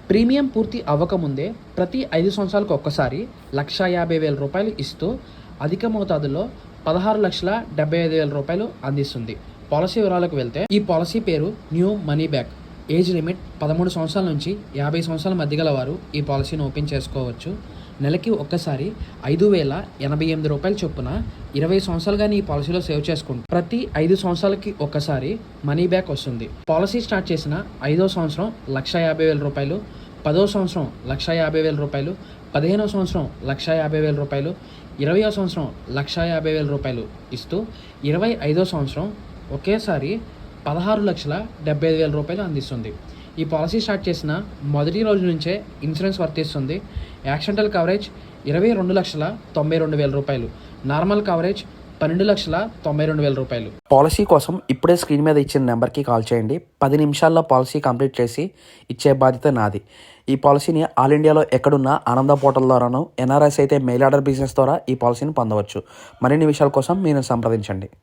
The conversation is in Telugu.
ప్రీమియం పూర్తి అవ్వకముందే ప్రతి 5 సంవత్సరాలకు ఒక్కసారి 1,50,000 రూపాయలు ఇస్తూ అధిక మోతాదులో 16,75,000 రూపాయలు అందిస్తుంది. పాలసీ వివరాలకు వెళ్తే ఈ పాలసీ పేరు new money back. Age limit 13 సంవత్సరాల నుంచి 50 సంవత్సరాల మధ్య గల వారు ఈ పాలసీని ఓపెన్ చేసుకోవచ్చు. నెలకి ఒక్కసారి 5,088 రూపాయల చొప్పున 20 సంవత్సరాలుగా ఈ పాలసీలో సేవ్ చేసుకుంటారు. ప్రతి 5 సంవత్సరాలకి ఒక్కసారి మనీ బ్యాక్ వస్తుంది. పాలసీ స్టార్ట్ చేసిన 5వ సంవత్సరం 1,50,000 రూపాయలు, 10వ సంవత్సరం 1,50,000 రూపాయలు, 15వ సంవత్సరం 1,50,000 రూపాయలు, 20వ సంవత్సరం 1,50,000 రూపాయలు ఇస్తూ 25వ సంవత్సరం ఒకేసారి 16,75,000 రూపాయలు అందిస్తుంది. ఈ పాలసీ స్టార్ట్ చేసిన మొదటి రోజు నుంచే ఇన్సూరెన్స్ వర్తిస్తుంది. యాక్సిడెంటల్ కవరేజ్ 22,92,000 రూపాయలు, నార్మల్ కవరేజ్ 12,92,000 రూపాయలు. పాలసీ కోసం ఇప్పుడే స్క్రీన్ మీద ఇచ్చిన నెంబర్కి కాల్ చేయండి. 10 నిమిషాల్లో పాలసీ కంప్లీట్ చేసి ఇచ్చే బాధ్యత నాది. ఈ పాలసీని ఆల్ ఇండియాలో ఎక్కడున్నా ఆనంద పోర్టల్ ద్వారాను, ఎన్ఆర్ఎస్ అయితే మెయిల్ ఆర్డర్ బిజినెస్ ద్వారా ఈ పాలసీని పొందవచ్చు. మరిన్ని విషయాల కోసం మీరు సంప్రదించండి.